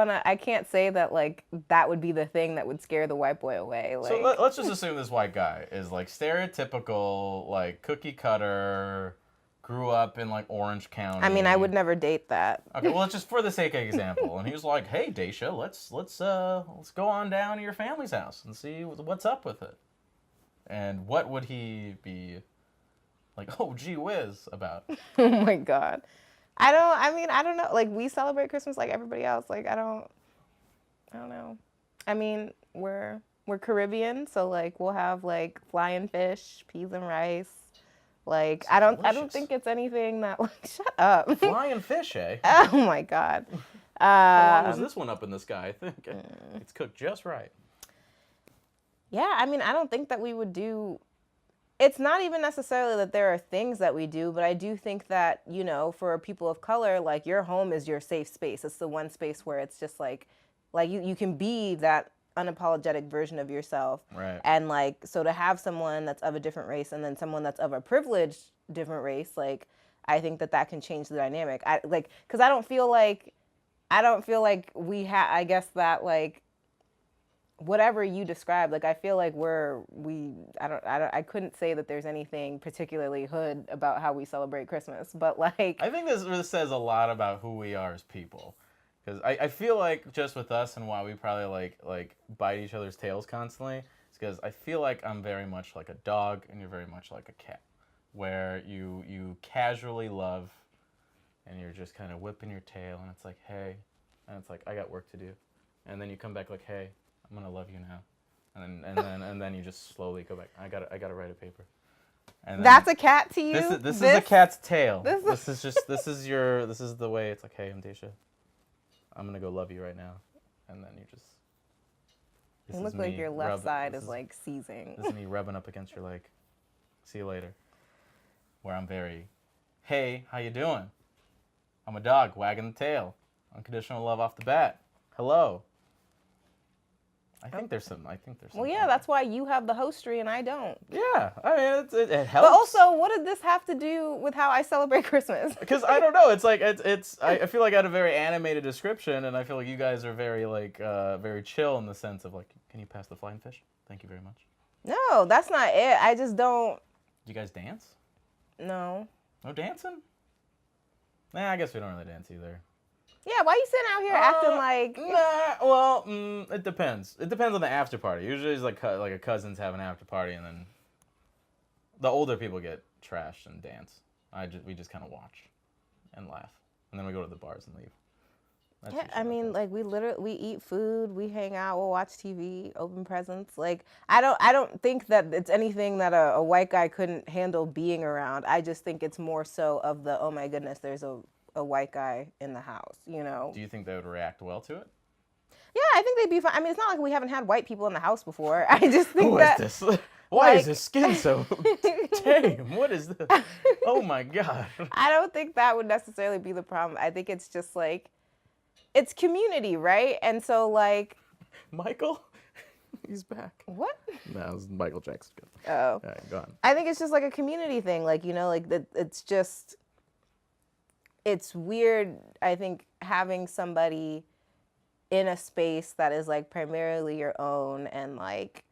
I can't say that like that would be the thing that would scare the white boy away. Like, So let's just assume this white guy is like stereotypical, like cookie cutter, grew up in like Orange County. I mean, I would never date that. Okay, well, it's just for the sake of example. And he was like, "Hey, Daysha, let's go on down to your family's house and see what's up with it." And what would he be like? Oh, gee whiz about. Oh my God. I don't know. Like, we celebrate Christmas like everybody else. Like, I don't know. I mean, we're Caribbean, so like we'll have like flying fish, peas and rice. Like, I don't think it's anything that like shut up. Flying fish, eh? Oh my God. How long was this one up in the sky? I think it's cooked just right. Yeah, I mean, I don't think that we would do. It's not even necessarily that there are things that we do, but I do think that, you know, for people of color, like your home is your safe space. It's the one space where it's just like you can be that unapologetic version of yourself. Right. And like, so to have someone that's of a different race and then someone that's of a privileged different race, like, I think that can change the dynamic. Because I don't feel like we have, I guess that like, whatever you described, like I feel like I couldn't say that there's anything particularly hood about how we celebrate Christmas, but like I think this says a lot about who we are as people, because I feel like just with us and why we probably like bite each other's tails constantly, is because I feel like I'm very much like a dog and you're very much like a cat, where you casually love, and you're just kind of whipping your tail, and it's like, hey, and it's like, I got work to do, and then you come back like, hey, I'm gonna love you now, and then you just slowly go back. I gotta write a paper. And that's a cat to you. This is a cat's tail. This is the way it's like. Hey, I'm Daysha. I'm gonna go love you right now, and then you just. You look like your left side is like seizing. This is me rubbing up against your leg. See you later. Where I'm very, hey, how you doing? I'm a dog wagging the tail. Unconditional love off the bat. Hello. I think there's some. Well, yeah, that's why you have the hostry and I don't. Yeah, I mean, it helps. But also, what did this have to do with how I celebrate Christmas? Because I don't know. It's like I feel like I had a very animated description, and I feel like you guys are very very chill in the sense of like, can you pass the flying fish? Thank you very much. No, that's not it. I just don't. Do you guys dance? No. No dancing? Nah, I guess we don't really dance either. Yeah, why you sitting out here acting like? Nah, well, it depends. It depends on the after party. Usually it's like a cousins have an after party, and then the older people get trashed and dance. We just kind of watch and laugh, and then we go to the bars and leave. That's Yeah, I mean, like we eat food, we hang out, we'll watch TV, open presents. Like I don't think that it's anything that a white guy couldn't handle being around. I just think it's more so of the, oh my goodness, there's a white guy in the house, you know. Do you think they would react well to it? Yeah, I think they'd be fine. I mean, it's not like we haven't had white people in the house before. I just think Who that. Is this? Why is his skin so? Damn, what is this? Oh my God. I don't think that would necessarily be the problem. I think it's just like, it's community, right? And so like. Michael? He's back. What? No, it was Michael Jackson. Oh. All right, go on. I think it's just like a community thing. Like, you know, like it's just. It's weird, I think, having somebody in a space that is like primarily your own and like.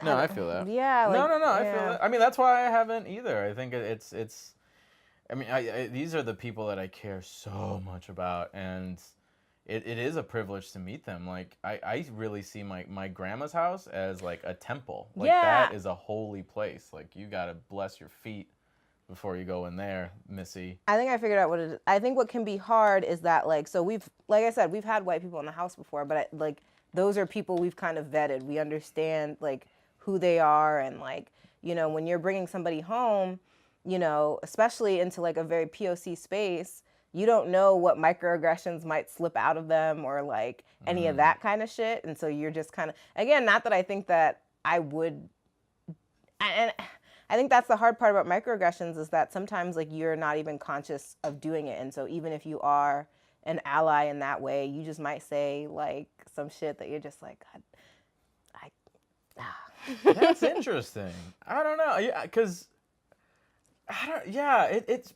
No, I feel that. Yeah. Like, no, I feel that. I mean, that's why I haven't either. I think it's. I mean, these are the people that I care so much about, and it is a privilege to meet them. Like, I really see my grandma's house as like a temple. Like, that is a holy place. Like, you gotta bless your feet before you go in there, Missy. I think I figured out what it is. I think what can be hard is that, like, so like I said, we've had white people in the house before, but like, those are people we've kind of vetted. We understand, like, who they are, and, like, you know, when you're bringing somebody home, you know, especially into, like, a very POC space, you don't know what microaggressions might slip out of them or, like, any of that kind of shit. And so you're just kind of, again, not that I think that I would, and I think that's the hard part about microaggressions is that sometimes like you're not even conscious of doing it. And so even if you are an ally in that way, you just might say like some shit that you're just like, God, That's interesting. I don't know. Yeah, because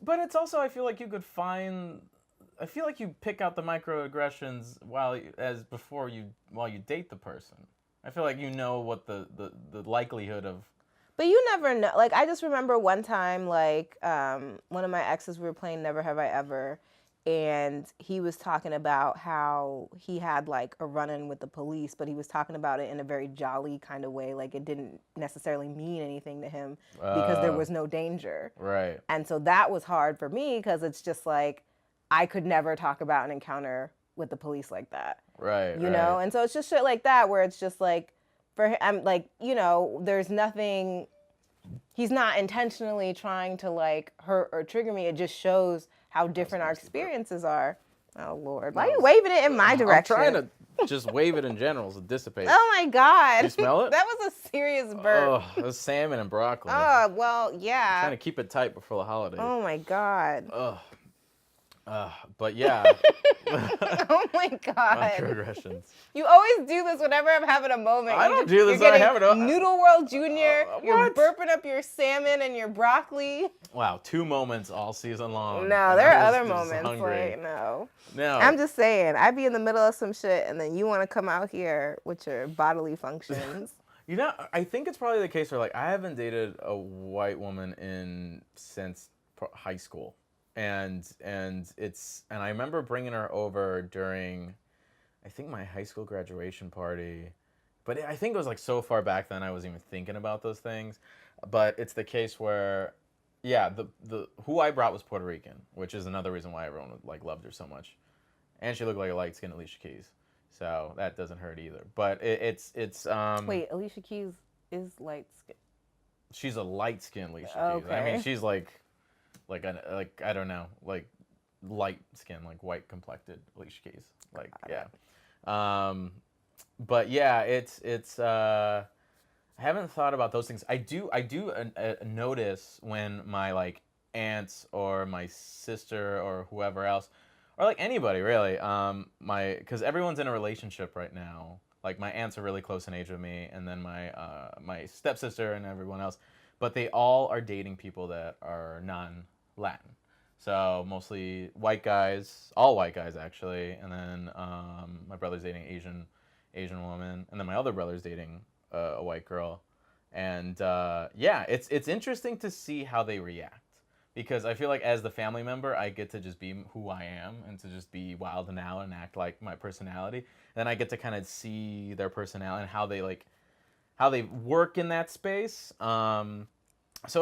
but it's also, I feel like you could find I feel like you pick out the microaggressions while you date the person. I feel like you know what the likelihood of. But you never know. Like, I just remember one time, like, one of my exes, we were playing Never Have I Ever, and he was talking about how he had, like, a run-in with the police, but he was talking about it in a very jolly kind of way. Like, it didn't necessarily mean anything to him because there was no danger. Right. And so that was hard for me because it's just, like, I could never talk about an encounter with the police like that. Right. You know? And so it's just shit like that where it's just, like, for him, I'm like, you know, there's nothing, he's not intentionally trying to like hurt or trigger me. It just shows how different our experiences are. Oh Lord, why are you waving it in my direction? I'm trying to just wave it in general to dissipate. Oh my God. You smell it? That was a serious burp. Oh, it was salmon and broccoli. Oh, well, yeah. I'm trying to keep it tight before the holidays. Oh my God. Ugh. But yeah. Oh my God. Microaggressions. You always do this whenever I'm having a moment. I don't do this when I have it. Noodle World Junior. You're What? burping up your salmon and your broccoli. Wow, 2 moments all season long. No, there are other moments. Like, no. No. I'm just saying, I'd be in the middle of some shit and then you want to come out here with your bodily functions. You know, I think it's probably the case where, like, I haven't dated a white woman since high school. And I remember bringing her over during, I think, my high school graduation party, but I think it was like so far back then I wasn't even thinking about those things. But it's the case where, yeah, the who I brought was Puerto Rican, which is another reason why everyone like loved her so much, and she looked like a light-skinned Alicia Keys, so that doesn't hurt either. But it's Wait, Alicia Keys is light skinned. She's a light-skinned Alicia Keys. Okay. I mean, she's like I don't know, like light skin, like white complected Alicia Keys, like yeah. But yeah, it's I haven't thought about those things. I do notice when my like aunts or my sister or whoever else, or like anybody really, because everyone's in a relationship right now. Like my aunts are really close in age with me, and then my stepsister and everyone else, but they all are dating people that are non-Latin. So mostly white guys, all white guys actually, and then my brother's dating Asian woman, and then my other brother's dating a white girl, and yeah, it's interesting to see how they react, because I feel like as the family member, I get to just be who I am and to just be wild and out and act like my personality. And then I get to kind of see their personality and how they work in that space. So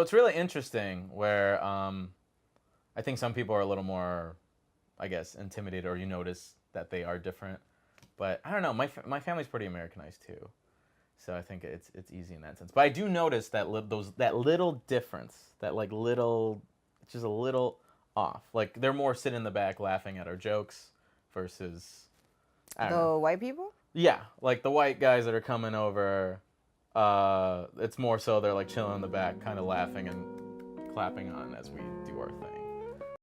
it's really interesting where I think some people are a little more, I guess, intimidated, or you notice that they are different. But I don't know. My family's pretty Americanized too, so I think it's easy in that sense. But I do notice that that little difference, that like little, just a little off. Like they're more sitting in the back laughing at our jokes versus The white people? Yeah, like the white guys that are coming over. It's more so they're like chilling in the back, kind of laughing and clapping on as we do our thing.